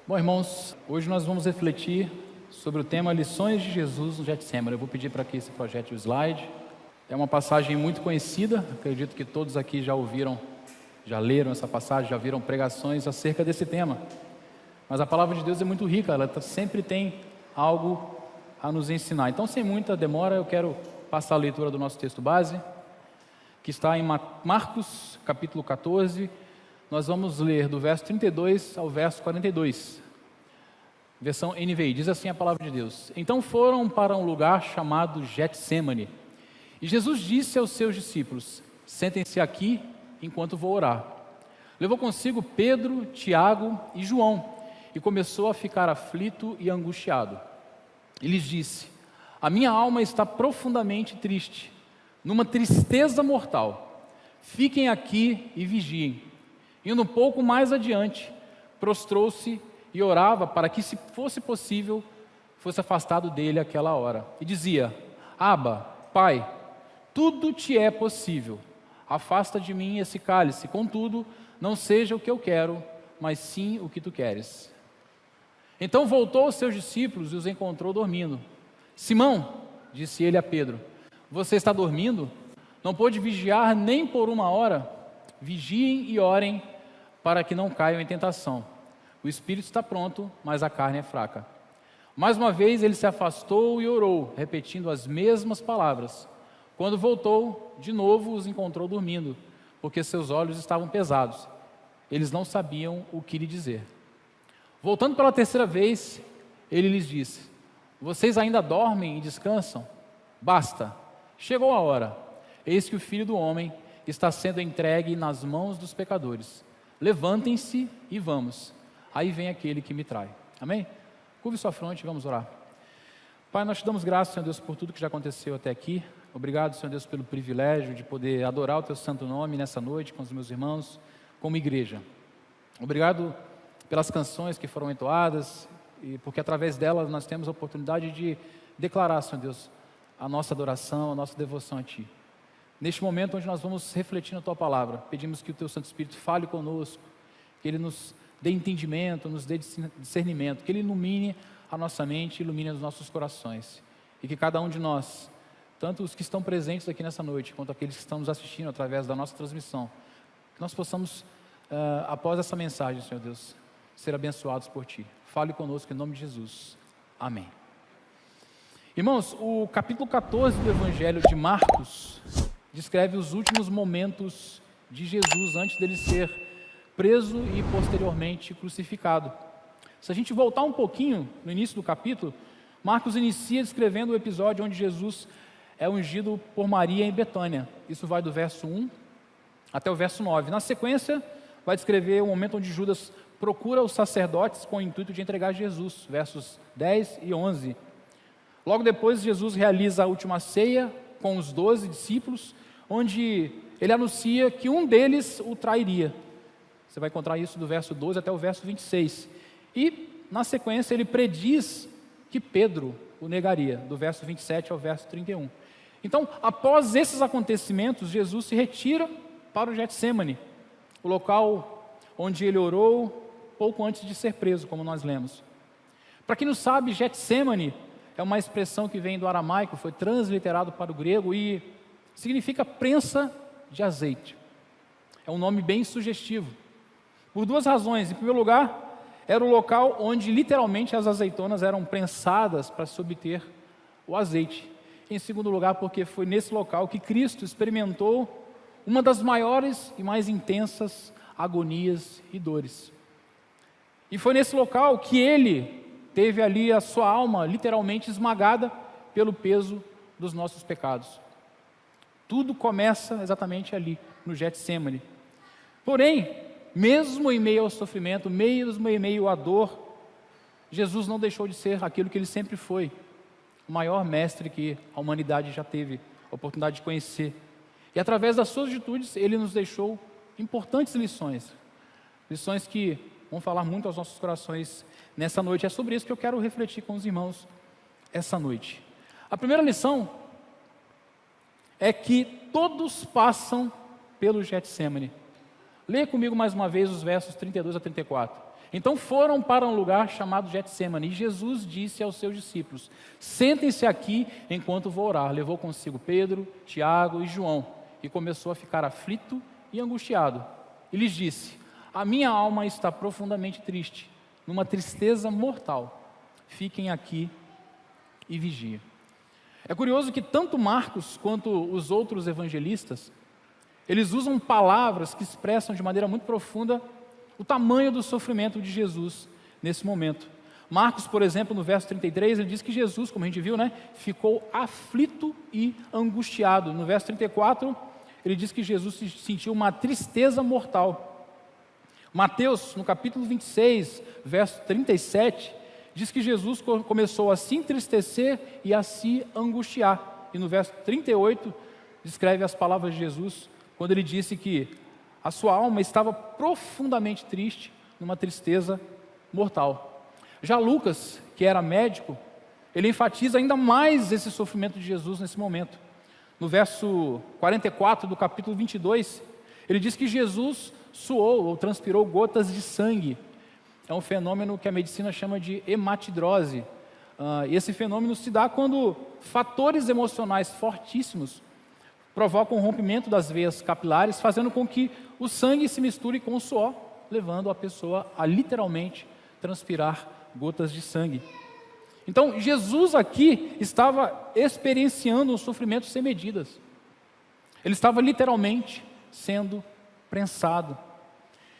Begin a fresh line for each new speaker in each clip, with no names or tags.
Bom, irmãos, hoje nós vamos refletir sobre o tema Lições de Jesus no Getsemane. Eu vou pedir para que esse projete o slide. É uma passagem muito conhecida, acredito que todos aqui já ouviram, já leram essa passagem, já viram pregações acerca desse tema. Mas a palavra de Deus é muito rica, ela sempre tem algo a nos ensinar. Então, sem muita demora, eu quero passar a leitura do nosso texto base, que está em Marcos, capítulo 14. Nós vamos ler do verso 32 ao verso 42. Versão NVI, diz assim a palavra de Deus: Então foram para um lugar chamado Getsemane. E Jesus disse aos seus discípulos: Sentem-se aqui enquanto vou orar. Levou consigo Pedro, Tiago e João e começou a ficar aflito e angustiado. E lhes disse: A minha alma está profundamente triste, numa tristeza mortal. Fiquem aqui e vigiem. Indo um pouco mais adiante, prostrou-se e orava para que, se fosse possível, fosse afastado dele aquela hora. E dizia: Abba, Pai, tudo te é possível. Afasta de mim esse cálice, contudo, não seja o que eu quero, mas sim o que tu queres. Então voltou aos seus discípulos e os encontrou dormindo. Simão, disse ele a Pedro, você está dormindo? Não pôde vigiar nem por uma hora? Vigiem e orem para que não caiam em tentação. O espírito está pronto, mas a carne é fraca. Mais uma vez ele se afastou e orou, repetindo as mesmas palavras. Quando voltou, de novo os encontrou dormindo, porque seus olhos estavam pesados. Eles não sabiam o que lhe dizer. Voltando pela terceira vez, ele lhes disse: Vocês ainda dormem e descansam? Basta, chegou a hora. Eis que o Filho do Homem está sendo entregue nas mãos dos pecadores. Levantem-se e vamos. Aí vem aquele que me trai. Amém? Curve sua fronte e vamos orar. Pai, nós te damos graças, Senhor Deus, por tudo que já aconteceu até aqui. Obrigado, Senhor Deus, pelo privilégio de poder adorar o Teu santo nome nessa noite com os meus irmãos, como igreja. Obrigado pelas canções que foram entoadas, e porque através delas nós temos a oportunidade de declarar, Senhor Deus, a nossa adoração, a nossa devoção a Ti. Neste momento onde nós vamos refletir na Tua palavra, pedimos que o Teu Santo Espírito fale conosco, que Ele nos dê entendimento, nos dê discernimento, que Ele ilumine a nossa mente, ilumine os nossos corações, e que cada um de nós, tanto os que estão presentes aqui nessa noite, quanto aqueles que estão nos assistindo através da nossa transmissão, que nós possamos, após essa mensagem, Senhor Deus, ser abençoados por Ti. Fale conosco em nome de Jesus. Amém. Irmãos, o capítulo 14 do Evangelho de Marcos descreve os últimos momentos de Jesus antes dele ser preso e posteriormente crucificado. Se a gente voltar um pouquinho no início do capítulo, Marcos inicia descrevendo o episódio onde Jesus é ungido por Maria em Betânia. Isso vai do verso 1 até o verso 9. Na sequência, vai descrever o momento onde Judas procura os sacerdotes com o intuito de entregar Jesus, versos 10 e 11. Logo depois, Jesus realiza a última ceia com os 12 discípulos, onde ele anuncia que um deles o trairia. Você vai encontrar isso do verso 12 até o verso 26. E, na sequência, ele prediz que Pedro o negaria, do verso 27 ao verso 31. Então, após esses acontecimentos, Jesus se retira para o Getsemane, o local onde ele orou pouco antes de ser preso, como nós lemos. Para quem não sabe, Getsemane é uma expressão que vem do aramaico, foi transliterado para o grego e significa prensa de azeite. É um nome bem sugestivo, por duas razões. Em primeiro lugar, era o local onde literalmente as azeitonas eram prensadas para se obter o azeite. Em segundo lugar, porque foi nesse local que Cristo experimentou uma das maiores e mais intensas agonias e dores. E foi nesse local que ele teve ali a sua alma literalmente esmagada pelo peso dos nossos pecados. Tudo começa exatamente ali, no Getsemane. Porém, mesmo em meio ao sofrimento, mesmo em meio à dor, Jesus não deixou de ser aquilo que ele sempre foi, o maior mestre que a humanidade já teve a oportunidade de conhecer. E através das suas atitudes, ele nos deixou importantes lições. Lições que vão falar muito aos nossos corações nessa noite. É sobre isso que eu quero refletir com os irmãos essa noite. A primeira lição é que todos passam pelo Getsemane. Leia comigo mais uma vez os versos 32 a 34. Então foram para um lugar chamado Getsêmani, e Jesus disse aos seus discípulos: sentem-se aqui enquanto vou orar. Levou consigo Pedro, Tiago e João, e começou a ficar aflito e angustiado. E lhes disse: a minha alma está profundamente triste, numa tristeza mortal. Fiquem aqui e vigiem. É curioso que tanto Marcos quanto os outros evangelistas, eles usam palavras que expressam de maneira muito profunda o tamanho do sofrimento de Jesus nesse momento. Marcos, por exemplo, no verso 33, ele diz que Jesus, como a gente viu, ficou aflito e angustiado. No verso 34, ele diz que Jesus sentiu uma tristeza mortal. Mateus, no capítulo 26, verso 37, diz que Jesus começou a se entristecer e a se angustiar. E no verso 38, descreve as palavras de Jesus, quando ele disse que a sua alma estava profundamente triste, numa tristeza mortal. Já Lucas, que era médico, ele enfatiza ainda mais esse sofrimento de Jesus nesse momento. No verso 44 do capítulo 22, ele diz que Jesus suou ou transpirou gotas de sangue. É um fenômeno que a medicina chama de hematidrose. E esse fenômeno se dá quando fatores emocionais fortíssimos provocam o rompimento das veias capilares, fazendo com que o sangue se misture com o suor, levando a pessoa a literalmente transpirar gotas de sangue. Então, Jesus aqui estava experienciando um sofrimento sem medidas. Ele estava literalmente sendo prensado.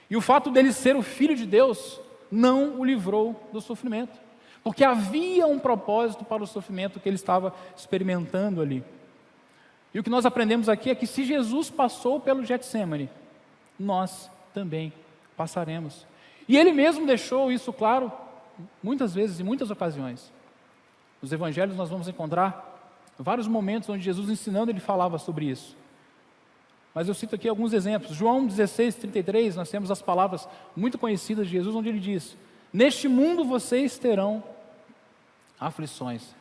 E o fato dele ser o Filho de Deus não o livrou do sofrimento, porque havia um propósito para o sofrimento que ele estava experimentando ali. E o que nós aprendemos aqui é que se Jesus passou pelo Getsêmani, nós também passaremos. E ele mesmo deixou isso claro muitas vezes, em muitas ocasiões. Nos evangelhos nós vamos encontrar vários momentos onde Jesus ensinando, ele falava sobre isso. Mas eu cito aqui alguns exemplos. João 16, 33, nós temos as palavras muito conhecidas de Jesus, onde ele diz: neste mundo vocês terão aflições.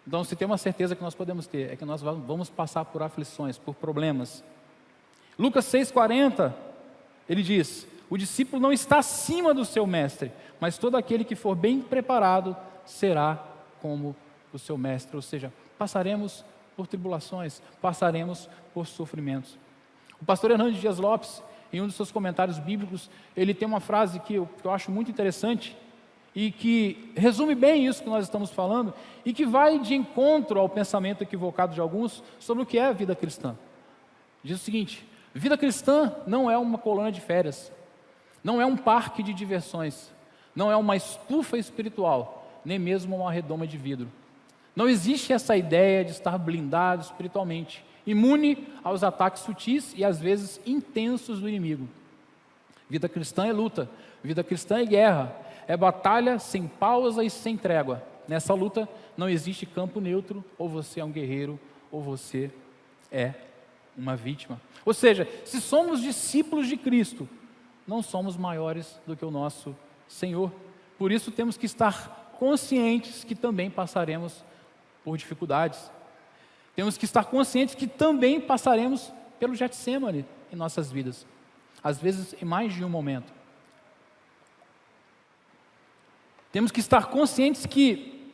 Então, se tem uma certeza que nós podemos ter, é que nós vamos passar por aflições, por problemas. Lucas 6,40, ele diz: o discípulo não está acima do seu mestre, mas todo aquele que for bem preparado será como o seu mestre. Ou seja, passaremos por tribulações, passaremos por sofrimentos. O pastor Hernandes Dias Lopes, em um dos seus comentários bíblicos, ele tem uma frase que eu acho muito interessante e que resume bem isso que nós estamos falando e que vai de encontro ao pensamento equivocado de alguns sobre o que é a vida cristã. Diz o seguinte: vida cristã não é uma colônia de férias, não é um parque de diversões, não é uma estufa espiritual, nem mesmo uma redoma de vidro. Não existe essa ideia de estar blindado espiritualmente, imune aos ataques sutis e às vezes intensos do inimigo. Vida cristã é luta, vida cristã é guerra, é batalha sem pausa e sem trégua. Nessa luta não existe campo neutro, ou você é um guerreiro, ou você é uma vítima. Ou seja, se somos discípulos de Cristo, não somos maiores do que o nosso Senhor. Por isso temos que estar conscientes que também passaremos por dificuldades. Temos que estar conscientes que também passaremos pelo Getsêmani em nossas vidas, às vezes em mais de um momento. Temos que estar conscientes que,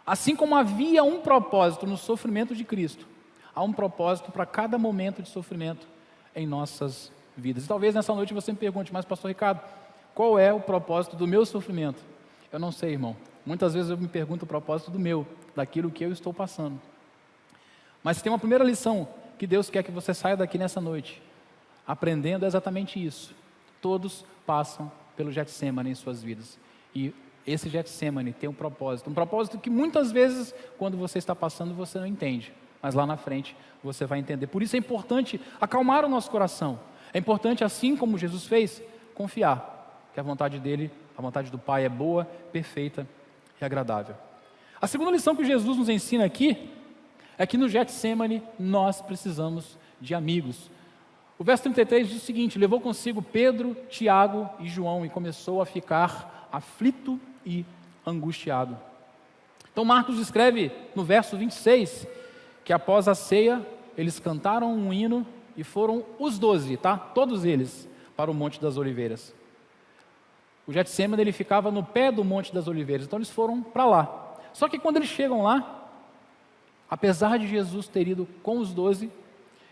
assim como havia um propósito no sofrimento de Cristo, há um propósito para cada momento de sofrimento em nossas vidas. E talvez nessa noite você me pergunte: mas pastor Ricardo, qual é o propósito do meu sofrimento? Eu não sei, irmão. Muitas vezes eu me pergunto o propósito do meu, daquilo que eu estou passando. Mas tem uma primeira lição que Deus quer que você saia daqui nessa noite, aprendendo exatamente isso. Todos passam pelo Getsêmani em suas vidas. E esse Getsêmani tem um propósito que muitas vezes, quando você está passando, você não entende. Mas lá na frente, você vai entender. Por isso é importante acalmar o nosso coração. É importante, assim como Jesus fez, confiar que a vontade dele, a vontade do Pai é boa, perfeita e agradável. A segunda lição que Jesus nos ensina aqui é que no Getsêmani nós precisamos de amigos. O verso 33 diz o seguinte: levou consigo Pedro, Tiago e João e começou a ficar aflito e angustiado. Então Marcos descreve no verso 26 que após a ceia eles cantaram um hino e foram os 12, todos eles, para o Monte das Oliveiras. O Getsêmani, ele ficava no pé do Monte das Oliveiras, então eles foram para lá. Só que quando eles chegam lá, apesar de Jesus ter ido com os 12,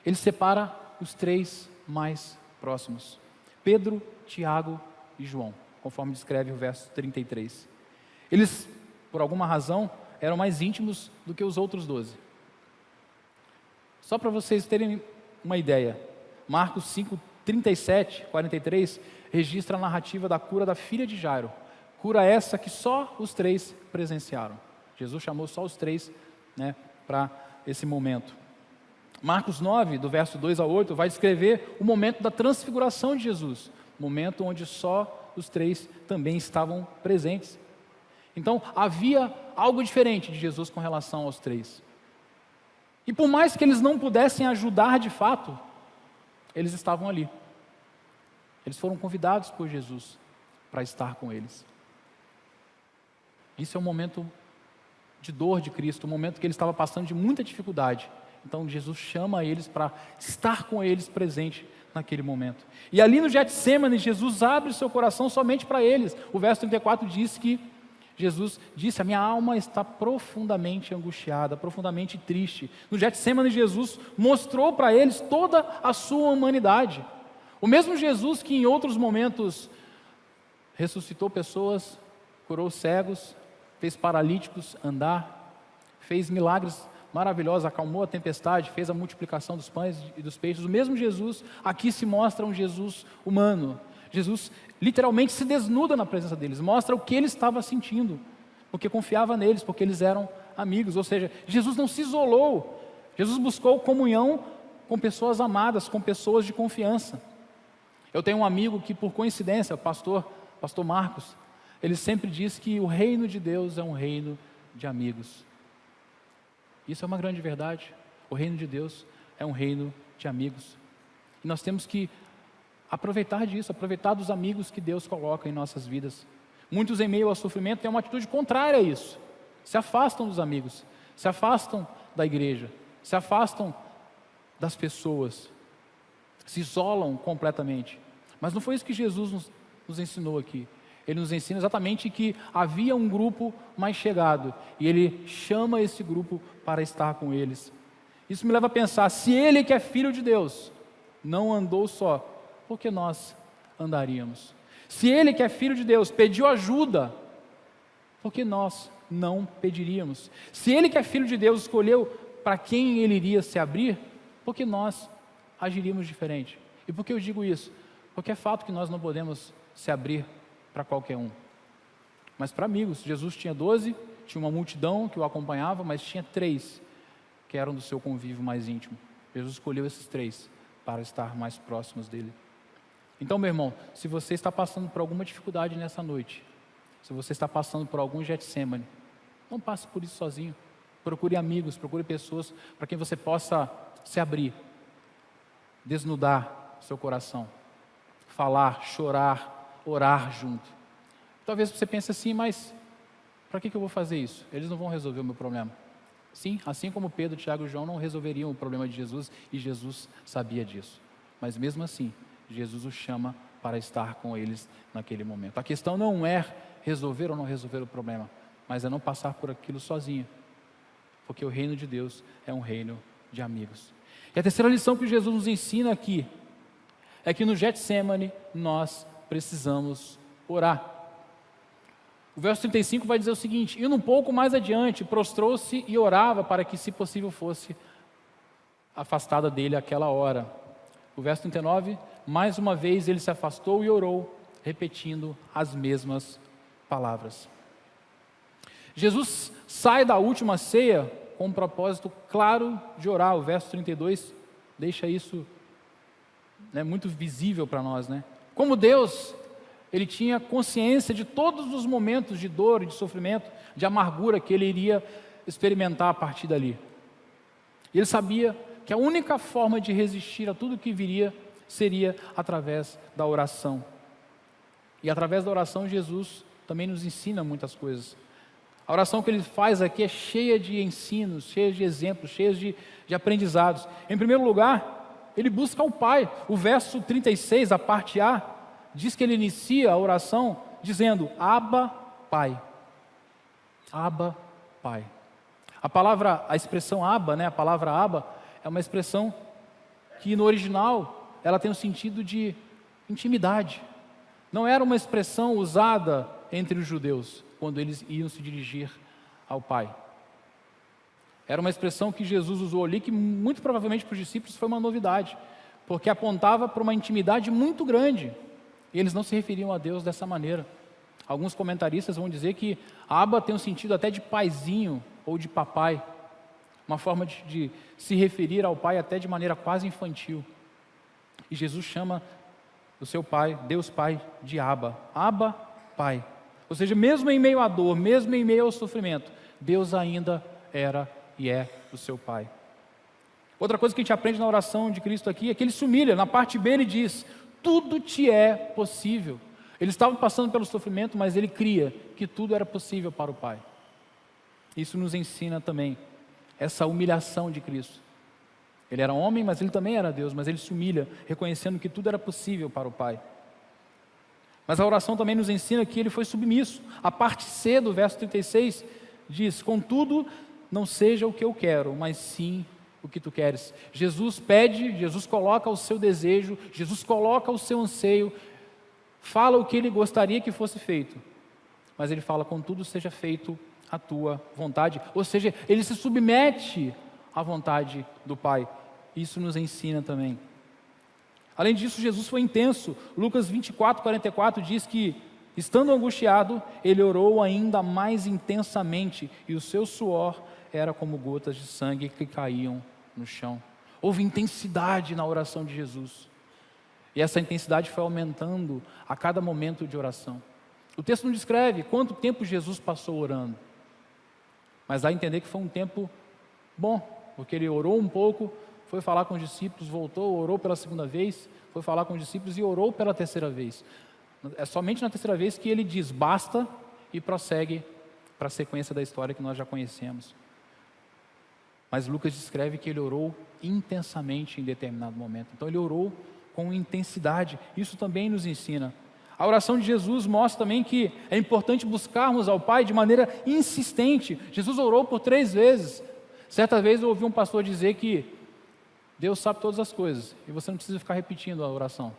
ele separa os 3 mais próximos: Pedro, Tiago e João, conforme descreve o verso 33. Eles, por alguma razão, eram mais íntimos do que os outros 12. Só para vocês terem uma ideia, Marcos 5, 37, 43, registra a narrativa da cura da filha de Jairo. Cura essa que só os 3 presenciaram. Jesus chamou só os 3, para esse momento. Marcos 9, do verso 2 a 8, vai descrever o momento da transfiguração de Jesus. Momento onde só os 3 também estavam presentes. Então, havia algo diferente de Jesus com relação aos 3. E por mais que eles não pudessem ajudar de fato, eles estavam ali. Eles foram convidados por Jesus para estar com eles. Isso é um momento de dor de Cristo, um momento que ele estava passando de muita dificuldade. Então Jesus chama eles para estar com eles presente naquele momento. E ali no Getsêmani, Jesus abre o seu coração somente para eles. O verso 34 diz que Jesus disse: a minha alma está profundamente angustiada, profundamente triste. No Getsêmani, Jesus mostrou para eles toda a sua humanidade. O mesmo Jesus que em outros momentos ressuscitou pessoas, curou cegos, fez paralíticos andar, fez milagres maravilhosos, acalmou a tempestade, fez a multiplicação dos pães e dos peixes. O mesmo Jesus aqui se mostra um Jesus humano. Jesus literalmente se desnuda na presença deles, mostra o que ele estava sentindo, porque confiava neles, porque eles eram amigos. Ou seja, Jesus não se isolou, Jesus buscou comunhão com pessoas amadas, com pessoas de confiança. Eu tenho um amigo que, por coincidência, o pastor Marcos, ele sempre diz que o reino de Deus é um reino de amigos. Isso é uma grande verdade. O reino de Deus é um reino de amigos. E nós temos que aproveitar disso, aproveitar dos amigos que Deus coloca em nossas vidas. Muitos, em meio ao sofrimento, têm uma atitude contrária a isso. Se afastam dos amigos, se afastam da igreja, se afastam das pessoas, se isolam completamente. Mas não foi isso que Jesus nos ensinou aqui. Ele nos ensina exatamente que havia um grupo mais chegado, e ele chama esse grupo para estar com eles. Isso me leva a pensar: se ele, que é filho de Deus, não andou só, por que nós andaríamos? Se ele, que é filho de Deus, pediu ajuda, por que nós não pediríamos? Se ele, que é filho de Deus, escolheu para quem ele iria se abrir, por que nós agiríamos diferente? E por que eu digo isso? Porque é fato que nós não podemos se abrir para qualquer um, mas para amigos. Jesus tinha 12, tinha uma multidão que o acompanhava, mas tinha 3 que eram do seu convívio mais íntimo. Jesus escolheu esses 3 para estar mais próximos dele. Então, meu irmão, se você está passando por alguma dificuldade nessa noite, se você está passando por algum Getsêmani, não passe por isso sozinho. Procure amigos, procure pessoas para quem você possa se abrir, desnudar seu coração, falar, chorar, orar junto. Talvez você pense assim: mas para que eu vou fazer isso? Eles não vão resolver o meu problema. Sim, assim como Pedro, Tiago e João não resolveriam o problema de Jesus, e Jesus sabia disso. Mas mesmo assim, Jesus os chama para estar com eles naquele momento. A questão não é resolver ou não resolver o problema, mas é não passar por aquilo sozinho, porque o reino de Deus é um reino de amigos. E a terceira lição que Jesus nos ensina aqui é que no Getsêmani nós precisamos orar. O verso 35 vai dizer o seguinte: indo um pouco mais adiante, prostrou-se e orava para que, se possível, fosse afastada dele aquela hora. O verso 39, mais uma vez ele se afastou e orou, repetindo as mesmas palavras. Jesus sai da última ceia com um propósito claro de orar. O verso 32 deixa isso muito visível para nós, Como Deus, ele tinha consciência de todos os momentos de dor e de sofrimento, de amargura que ele iria experimentar a partir dali. E ele sabia que a única forma de resistir a tudo que viria seria através da oração. E através da oração, Jesus também nos ensina muitas coisas. A oração que ele faz aqui é cheia de ensinos, cheia de exemplos, cheia de aprendizados. Em primeiro lugar, ele busca o Pai. O verso 36, a parte A, diz que ele inicia a oração dizendo: Abba, Pai. Abba, Pai. A expressão Abba, né, a palavra Abba, é uma expressão que no original ela tem o sentido de intimidade. Não era uma expressão usada entre os judeus quando eles iam se dirigir ao Pai. Era uma expressão que Jesus usou ali, que muito provavelmente para os discípulos foi uma novidade, porque apontava para uma intimidade muito grande. E eles não se referiam a Deus dessa maneira. Alguns comentaristas vão dizer que Abba tem um sentido até de paizinho ou de papai, uma forma de se referir ao Pai até de maneira quase infantil. E Jesus chama o seu Pai, Deus Pai, de Abba. Abba, Pai. Ou seja, mesmo em meio à dor, mesmo em meio ao sofrimento, Deus ainda era e é o seu Pai. Outra coisa que a gente aprende na oração de Cristo aqui é que ele se humilha. Na parte B ele diz: tudo te é possível. Ele estava passando pelo sofrimento, mas ele cria que tudo era possível para o Pai. Isso nos ensina também essa humilhação de Cristo. Ele era homem, mas ele também era Deus, mas ele se humilha, reconhecendo que tudo era possível para o Pai. Mas a oração também nos ensina que ele foi submisso. A parte C do verso 36 diz: contudo, não seja o que eu quero, mas sim o que tu queres. Jesus pede, Jesus coloca o seu desejo, Jesus coloca o seu anseio, fala o que ele gostaria que fosse feito, mas ele fala: contudo, seja feito a tua vontade. Ou seja, ele se submete à vontade do Pai. Isso nos ensina também. Além disso, Jesus foi intenso. Lucas 24:44 diz que, estando angustiado, ele orou ainda mais intensamente, e o seu suor era como gotas de sangue que caíam no chão. Houve intensidade na oração de Jesus. E essa intensidade foi aumentando a cada momento de oração. O texto não descreve quanto tempo Jesus passou orando, mas dá a entender que foi um tempo bom, porque ele orou um pouco, foi falar com os discípulos, voltou, orou pela segunda vez, foi falar com os discípulos e orou pela terceira vez. É somente na terceira vez que ele diz basta e prossegue para a sequência da história que nós já conhecemos. Mas Lucas descreve que ele orou intensamente em determinado momento. Então ele orou com intensidade. Isso também nos ensina. A oração de Jesus mostra também que é importante buscarmos ao Pai de maneira insistente. Jesus orou por 3 vezes. Certa vez eu ouvi um pastor dizer que Deus sabe todas as coisas e você não precisa ficar repetindo a oração.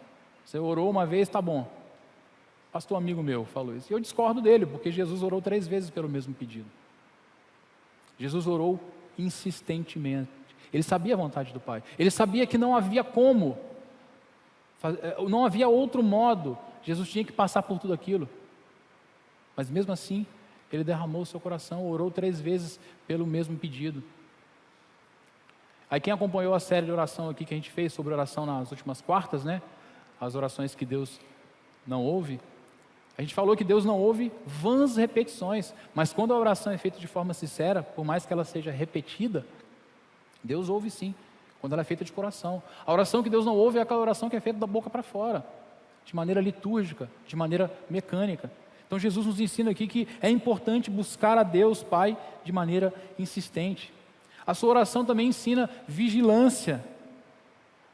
Você orou uma vez, está bom. Pastor amigo meu falou isso. E eu discordo dele, porque Jesus orou 3 vezes pelo mesmo pedido. Jesus orou insistentemente. Ele sabia a vontade do Pai. Ele sabia que não havia como, não havia outro modo. Jesus tinha que passar por tudo aquilo. Mas mesmo assim, ele derramou o seu coração, orou 3 vezes pelo mesmo pedido. Aí quem acompanhou a série de oração aqui que a gente fez sobre oração nas últimas quartas, né? As orações que Deus não ouve. A gente falou que Deus não ouve vãs repetições, mas quando a oração é feita de forma sincera, por mais que ela seja repetida, Deus ouve sim, quando ela é feita de coração. A oração que Deus não ouve é aquela oração que é feita da boca para fora, de maneira litúrgica, de maneira mecânica. Então Jesus nos ensina aqui que é importante buscar a Deus Pai de maneira insistente. A sua oração também ensina vigilância.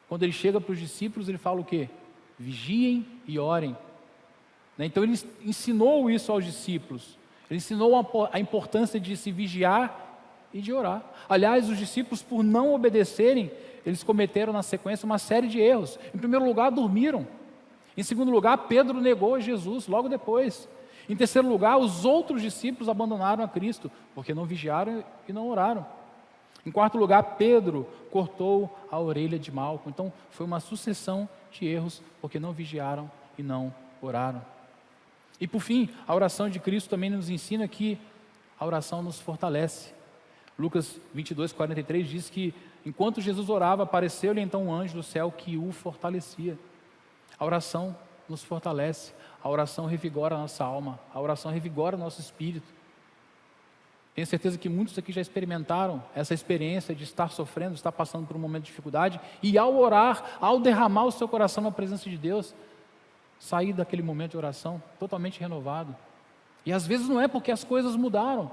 Quando ele chega para os discípulos, ele fala o quê? Vigiem e orem. Então ele ensinou isso aos discípulos. Ele ensinou a importância de se vigiar e de orar. Aliás, os discípulos, por não obedecerem, eles cometeram na sequência uma série de erros. Em primeiro lugar, dormiram. Em segundo lugar, Pedro negou Jesus logo depois. Em terceiro lugar, os outros discípulos abandonaram a Cristo, porque não vigiaram e não oraram. Em quarto lugar, Pedro cortou a orelha de Malco. Então, foi uma sucessão de erros, porque não vigiaram e não oraram. E por fim, a oração de Cristo também nos ensina que a oração nos fortalece. Lucas 22:43 diz que, enquanto Jesus orava, apareceu-lhe então um anjo do céu que o fortalecia. A oração nos fortalece, a oração revigora a nossa alma, a oração revigora o nosso espírito. Tenho certeza que muitos aqui já experimentaram essa experiência de estar sofrendo, estar passando por um momento de dificuldade, e ao orar, ao derramar o seu coração na presença de Deus, sair daquele momento de oração totalmente renovado. E às vezes não é porque as coisas mudaram,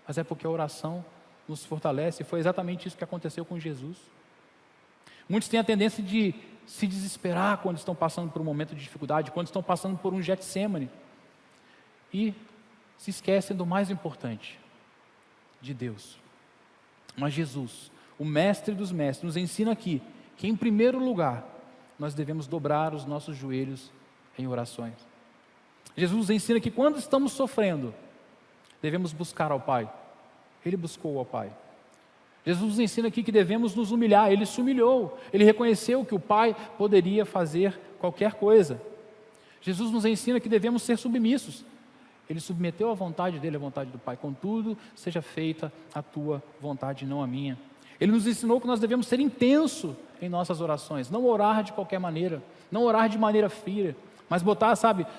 mas é porque a oração nos fortalece. E foi exatamente isso que aconteceu com Jesus. Muitos têm a tendência de se desesperar quando estão passando por um momento de dificuldade, quando estão passando por um Getsêmani. e se esquecem do mais importante, de Deus. Mas Jesus, o mestre dos mestres, nos ensina aqui que, em primeiro lugar, nós devemos dobrar os nossos joelhos em orações. Jesus nos ensina que quando estamos sofrendo, devemos buscar ao Pai. Ele buscou ao Pai. Jesus nos ensina aqui que devemos nos humilhar. Ele se humilhou. Ele reconheceu que o Pai poderia fazer qualquer coisa. Jesus nos ensina que devemos ser submissos. Ele submeteu a vontade dele à vontade do Pai. Contudo, seja feita a tua vontade, não a minha. Ele nos ensinou que nós devemos ser intensos em nossas orações. Não orar de qualquer maneira. Não orar de maneira fria. Mas botar,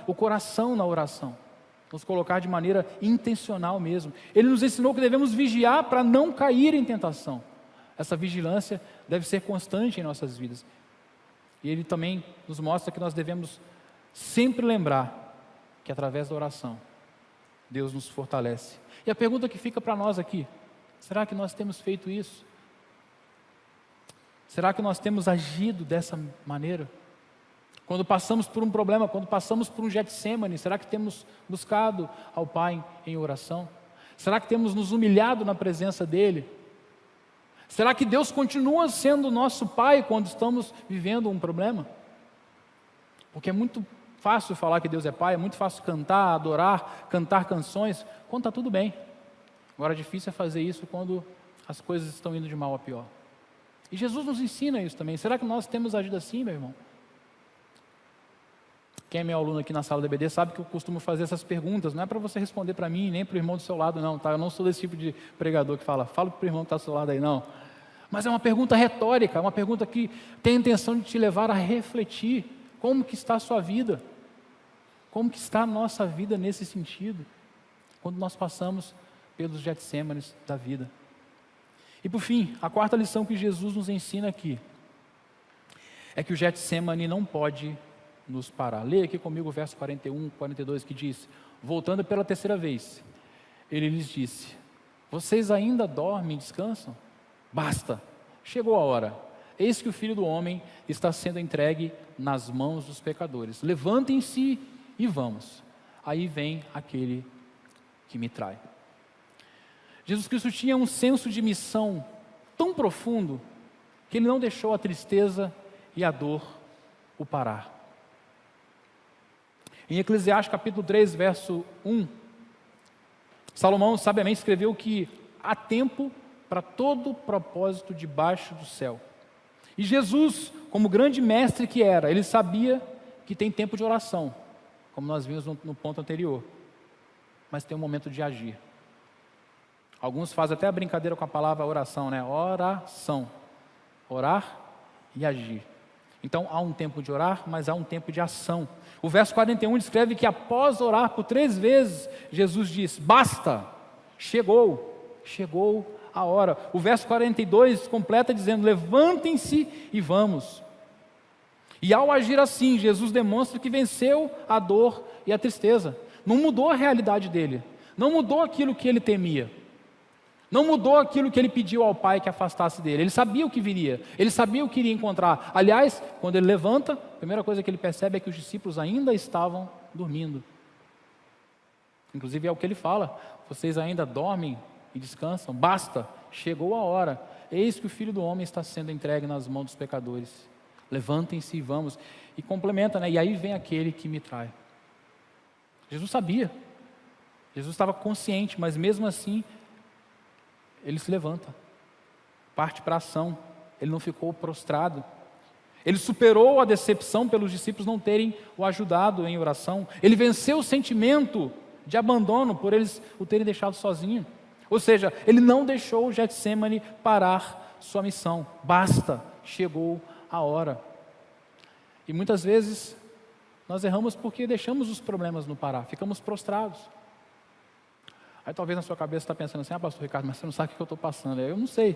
o coração na oração. Nos colocar de maneira intencional mesmo. Ele nos ensinou que devemos vigiar para não cair em tentação. Essa vigilância deve ser constante em nossas vidas. E ele também nos mostra que nós devemos sempre lembrar que através da oração, Deus nos fortalece. E a pergunta que fica para nós aqui, será que nós temos feito isso? Será que nós temos agido dessa maneira? Quando passamos por um problema, quando passamos por um Getsêmani, será que temos buscado ao Pai em oração? Será que temos nos humilhado na presença dEle? Será que Deus continua sendo nosso Pai quando estamos vivendo um problema? Porque é muito fácil falar que Deus é Pai, é muito fácil cantar, adorar, cantar canções, quando está tudo bem. Agora, difícil é fazer isso quando as coisas estão indo de mal a pior. E Jesus nos ensina isso também. Será que nós temos agido assim, meu irmão? Quem é meu aluno aqui na sala do EBD sabe que eu costumo fazer essas perguntas. Não é para você responder para mim, nem para o irmão do seu lado, não. Tá? Eu não sou desse tipo de pregador que fala para o irmão que está do seu lado aí, não. Mas é uma pergunta retórica, é uma pergunta que tem a intenção de te levar a refletir. Como que está a sua vida? Como que está a nossa vida nesse sentido? Quando nós passamos pelos Getsêmanes da vida. E por fim, a quarta lição que Jesus nos ensina aqui é que o Getsemane não pode nos parar. Leia aqui comigo o verso 41, 42 que diz: voltando pela terceira vez, ele lhes disse: vocês ainda dormem e descansam? Basta, chegou a hora. Eis que o Filho do Homem está sendo entregue nas mãos dos pecadores. Levantem-se e vamos. Aí vem aquele que me trai. Jesus Cristo tinha um senso de missão tão profundo que ele não deixou a tristeza e a dor o parar. Em Eclesiastes capítulo 3, verso 1, Salomão sabiamente escreveu que há tempo para todo propósito debaixo do céu. E Jesus, como grande mestre que era, ele sabia que tem tempo de oração, como nós vimos no ponto anterior, mas tem um momento de agir. Alguns fazem até a brincadeira com a palavra oração, né? Oração. Orar e agir. Então há um tempo de orar, mas há um tempo de ação. O verso 41 descreve que após orar por 3 vezes, Jesus diz: basta, chegou a hora. O verso 42 completa dizendo: levantem-se e vamos. E ao agir assim, Jesus demonstra que venceu a dor e a tristeza. Não mudou a realidade dele, não mudou aquilo que ele temia. Não mudou aquilo que ele pediu ao Pai que afastasse dele. Ele sabia o que viria. Ele sabia o que iria encontrar. Aliás, quando ele levanta, a primeira coisa que ele percebe é que os discípulos ainda estavam dormindo. Inclusive é o que ele fala: vocês ainda dormem e descansam? Basta, chegou a hora. Eis que o Filho do Homem está sendo entregue nas mãos dos pecadores. Levantem-se e vamos. E complementa, né? E aí vem aquele que me trai. Jesus sabia. Jesus estava consciente, mas mesmo assim ele se levanta, parte para a ação. Ele não ficou prostrado. Ele superou a decepção pelos discípulos não terem o ajudado em oração. Ele venceu o sentimento de abandono por eles o terem deixado sozinho. Ou seja, ele não deixou o Getsemane parar sua missão. Basta, chegou a hora. E muitas vezes nós erramos porque deixamos os problemas no parar, ficamos prostrados. Aí talvez na sua cabeça está pensando assim: pastor Ricardo, mas você não sabe o que eu estou passando. Eu não sei.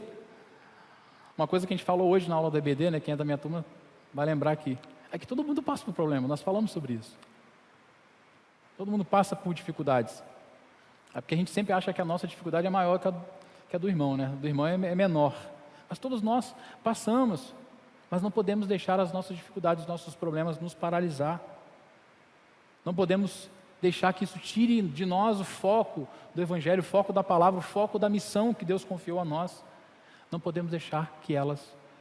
Uma coisa que a gente falou hoje na aula do EBD, né, quem é da minha turma vai lembrar aqui, é que todo mundo passa por problema, nós falamos sobre isso. Todo mundo passa por dificuldades. É porque a gente sempre acha que a nossa dificuldade é maior que a do irmão, né? Do irmão é menor. Mas todos nós passamos, mas não podemos deixar as nossas dificuldades, os nossos problemas nos paralisar. Não podemos deixar que isso tire de nós o foco do Evangelho, o foco da palavra, o foco da missão que Deus confiou a nós. Não podemos deixar que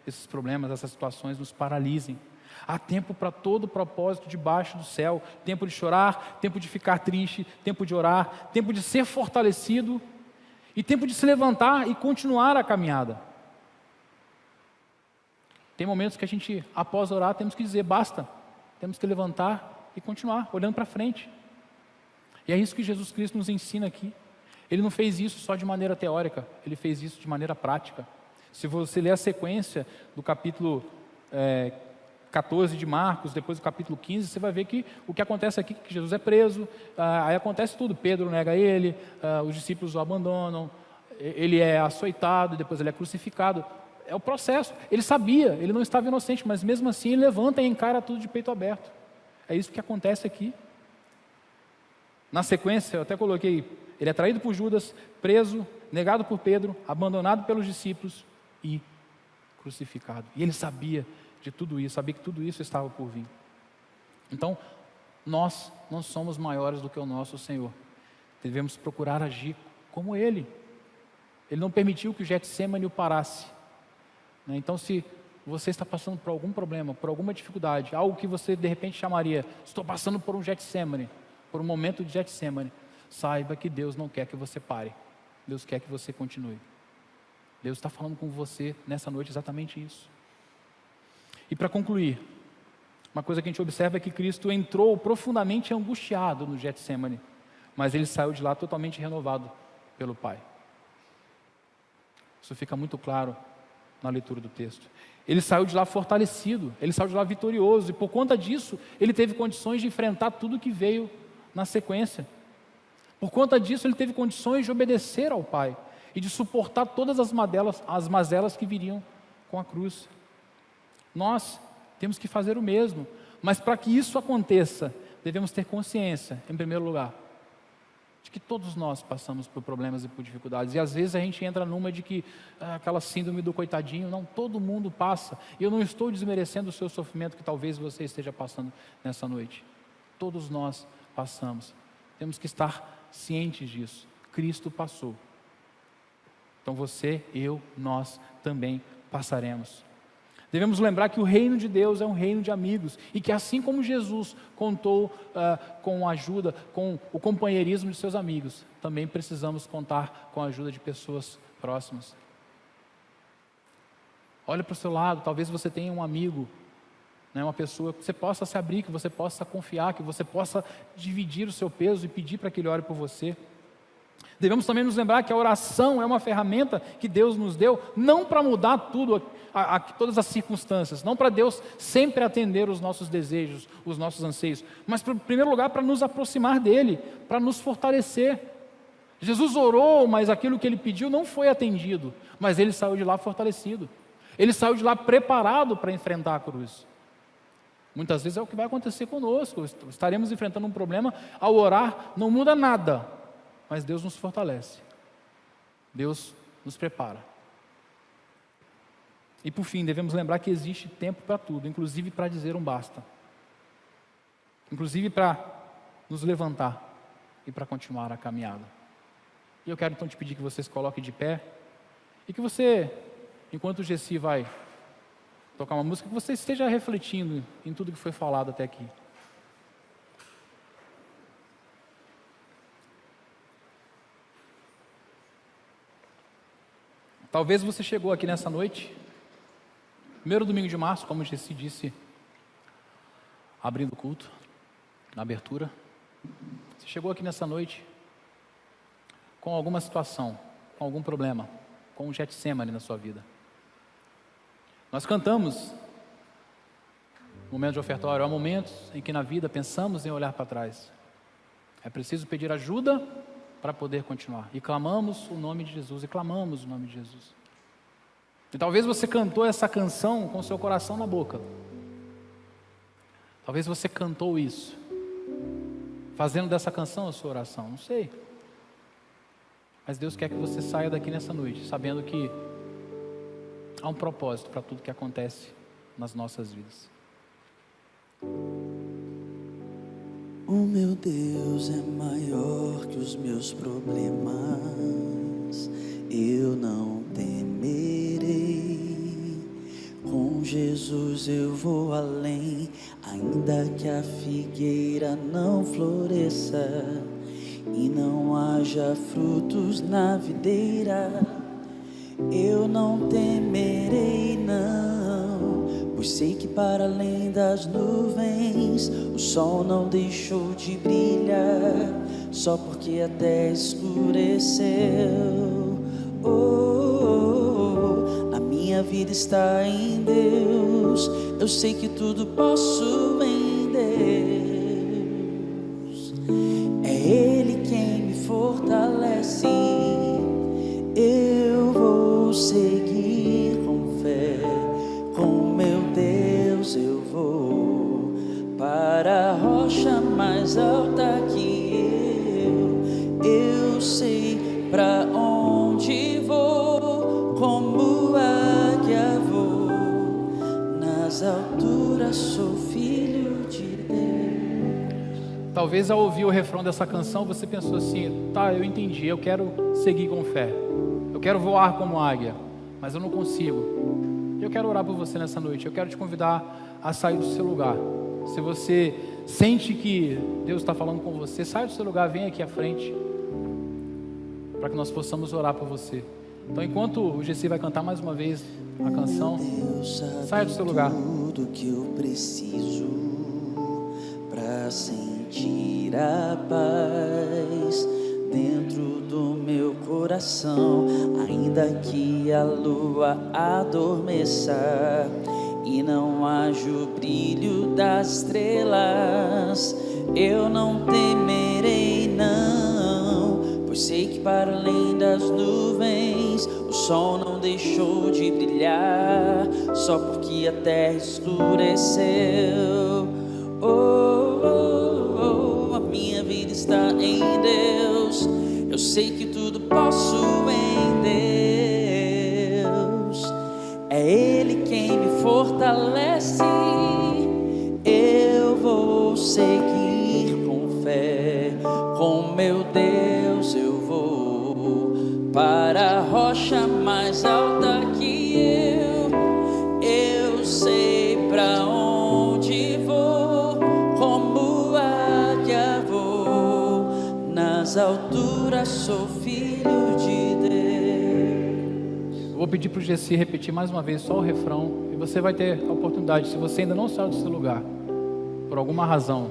esses problemas, essas situações nos paralisem. Há tempo para todo propósito debaixo do céu. Tempo de chorar, tempo de ficar triste, tempo de orar, tempo de ser fortalecido e tempo de se levantar e continuar a caminhada. Tem momentos que a gente, após orar, temos que dizer basta. Temos que levantar e continuar, olhando para frente. E é isso que Jesus Cristo nos ensina aqui. Ele não fez isso só de maneira teórica, ele fez isso de maneira prática. Se você ler a sequência do capítulo 14 de Marcos, depois do capítulo 15, você vai ver que o que acontece aqui é que Jesus é preso, aí acontece tudo, Pedro nega ele, os discípulos o abandonam, ele é açoitado, depois ele é crucificado. É o processo. Ele sabia, ele não estava inocente, mas mesmo assim ele levanta e encara tudo de peito aberto. É isso que acontece aqui. Na sequência, eu até coloquei, ele é traído por Judas, preso, negado por Pedro, abandonado pelos discípulos e crucificado. E ele sabia de tudo isso, sabia que tudo isso estava por vir. Então, nós não somos maiores do que o nosso Senhor. Devemos procurar agir como Ele. Ele não permitiu que o Getsêmani o parasse. Então, se você está passando por algum problema, por alguma dificuldade, algo que você de repente chamaria, estou passando por um Getsêmani, por um momento de Getsêmani, saiba que Deus não quer que você pare. Deus quer que você continue. Deus está falando com você nessa noite exatamente isso. E para concluir, uma coisa que a gente observa é que Cristo entrou profundamente angustiado no Getsêmani, mas ele saiu de lá totalmente renovado pelo Pai. Isso fica muito claro na leitura do texto. Ele saiu de lá fortalecido, ele saiu de lá vitorioso, e por conta disso, ele teve condições de enfrentar tudo que veio na sequência. Por conta disso, ele teve condições de obedecer ao Pai e de suportar todas as mazelas que viriam com a cruz. Nós temos que fazer o mesmo, mas para que isso aconteça, devemos ter consciência, em primeiro lugar, de que todos nós passamos por problemas e por dificuldades, e às vezes a gente entra numa de que aquela síndrome do coitadinho. Não, todo mundo passa, e eu não estou desmerecendo o seu sofrimento que talvez você esteja passando nessa noite. Todos nós passamos, temos que estar cientes disso. Cristo passou, então você, eu, nós também passaremos. Devemos lembrar que o reino de Deus é um reino de amigos, e que assim como Jesus contou com a ajuda, com o companheirismo de seus amigos, também precisamos contar com a ajuda de pessoas próximas. Olha para o seu lado, talvez você tenha um amigo, uma pessoa que você possa se abrir, que você possa confiar, que você possa dividir o seu peso e pedir para que ele ore por você. Devemos também nos lembrar que a oração é uma ferramenta que Deus nos deu, não para mudar tudo, todas as circunstâncias, não para Deus sempre atender os nossos desejos, os nossos anseios, mas em primeiro lugar para nos aproximar dEle, para nos fortalecer. Jesus orou, mas aquilo que Ele pediu não foi atendido, mas Ele saiu de lá fortalecido, Ele saiu de lá preparado para enfrentar a cruz. Muitas vezes é o que vai acontecer conosco, estaremos enfrentando um problema, ao orar não muda nada, mas Deus nos fortalece, Deus nos prepara. E por fim, devemos lembrar que existe tempo para tudo, inclusive para dizer um basta, inclusive para nos levantar e para continuar a caminhada. E eu quero então te pedir que você se coloque de pé, e que você, enquanto o Gessi vai tocar uma música, que você esteja refletindo em tudo que foi falado até aqui. Talvez você chegou aqui nessa noite, primeiro domingo de março, como o Gessi disse, abrindo o culto, na abertura. Você chegou aqui nessa noite com alguma situação, com algum problema, com um Getsêmani na sua vida. Nós cantamos no momento de ofertório, há momentos em que na vida pensamos em olhar para trás. É preciso pedir ajuda para poder continuar. E clamamos o nome de Jesus, e clamamos o nome de Jesus. E talvez você cantou essa canção com o seu coração na boca. Talvez você cantou isso, fazendo dessa canção a sua oração, não sei. Mas Deus quer que você saia daqui nessa noite, sabendo que há um propósito para tudo que acontece nas nossas vidas.
O meu Deus é maior que os meus problemas, eu não temerei. Com Jesus eu vou além, ainda que a figueira não floresça e não haja frutos na videira. Eu não temerei não, pois sei que para além das nuvens o sol não deixou de brilhar, só porque a terra escureceu. A minha vida está em Deus, eu sei que tudo posso em Deus. É Ele quem me fortalece, eu vou seguir com fé, com meu Deus eu vou para a rocha mais alta que eu sei para onde vou, como águia vou, nas alturas sou filho de Deus.
Talvez ao ouvir o refrão dessa canção você pensou assim: tá, eu entendi, eu quero seguir com fé, eu quero voar como águia, mas eu não consigo. Eu quero orar por você nessa noite, eu quero te convidar a sair do seu lugar. Se você sente que Deus está falando com você, sai do seu lugar, vem aqui à frente, para que nós possamos orar por você. Então, enquanto o Gessi vai cantar mais uma vez a canção, saia do seu lugar.
Tudo que eu preciso para sentir a paz dentro do meu coração, ainda que a lua adormeça e não haja o brilho das estrelas, eu não temerei não, pois sei que para além das nuvens o sol não deixou de brilhar, só porque a terra escureceu. A minha vida está em Deus, eu sei que tudo posso em Deus. É Ele quem me fortalece, eu vou seguir com fé, com meu Deus eu vou para a rocha mais alta que eu sei para onde vou, como águia vou, nas alturas sou filho de Deus.
Eu vou pedir para o Gessi repetir mais uma vez só o refrão, e você vai ter a oportunidade, se você ainda não saiu do seu lugar, por alguma razão,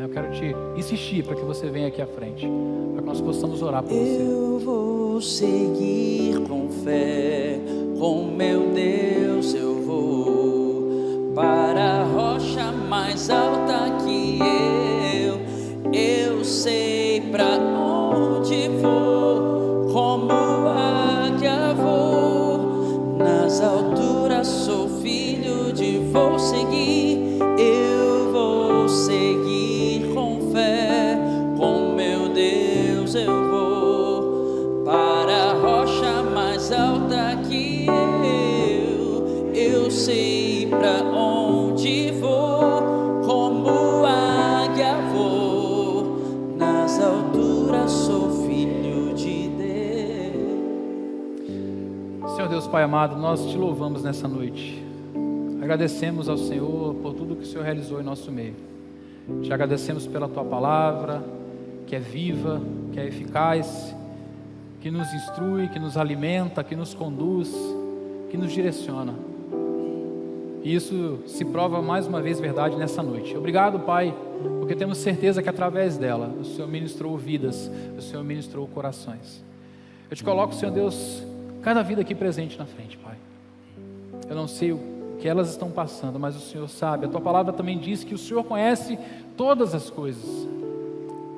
eu quero te insistir para que você venha aqui à frente, para que nós possamos orar por você.
Eu vou seguir com fé, com meu Deus eu vou para a rocha mais alta que eu sei para onde vou, como águia vou, nas alturas sou filho de vou seguir, eu vou seguir com fé, com meu Deus eu vou para a rocha mais alta que eu sei para onde vou, como águia vou, nas alturas sou filho de Deus.
Senhor Deus Pai amado, nós te louvamos nessa noite, agradecemos ao Senhor por tudo que o Senhor realizou em nosso meio, te agradecemos pela Tua palavra, que é viva, que é eficaz, que nos instrui, que nos alimenta, que nos conduz, que nos direciona. E isso se prova mais uma vez verdade nessa noite. Obrigado, Pai, porque temos certeza que através dela o Senhor ministrou vidas, o Senhor ministrou corações. Eu te coloco, Senhor Deus, cada vida aqui presente na frente, Pai. Eu não sei o que elas estão passando, mas o Senhor sabe. A Tua palavra também diz que o Senhor conhece todas as coisas.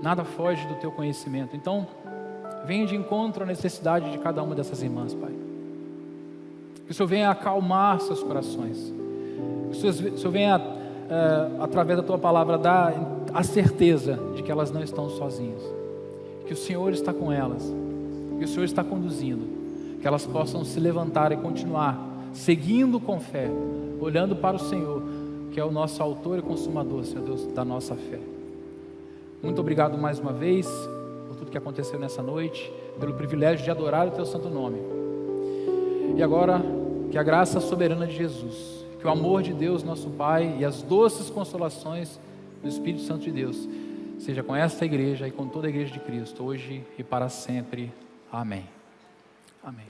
Nada foge do Teu conhecimento. Então, venha de encontro à necessidade de cada uma dessas irmãs, Pai. Que o Senhor venha acalmar seus corações. Que o Senhor venha, através da Tua palavra, dar a certeza de que elas não estão sozinhas. Que o Senhor está com elas. Que o Senhor está conduzindo. Que elas possam se levantar e continuar seguindo com fé, olhando para o Senhor, que é o nosso autor e consumador, Senhor Deus, da nossa fé. Muito obrigado mais uma vez por tudo que aconteceu nessa noite, pelo privilégio de adorar o Teu santo nome. E agora, que a graça soberana de Jesus, que o amor de Deus, nosso Pai, e as doces consolações do Espírito Santo de Deus, seja com esta igreja e com toda a igreja de Cristo, hoje e para sempre. Amém. Amém.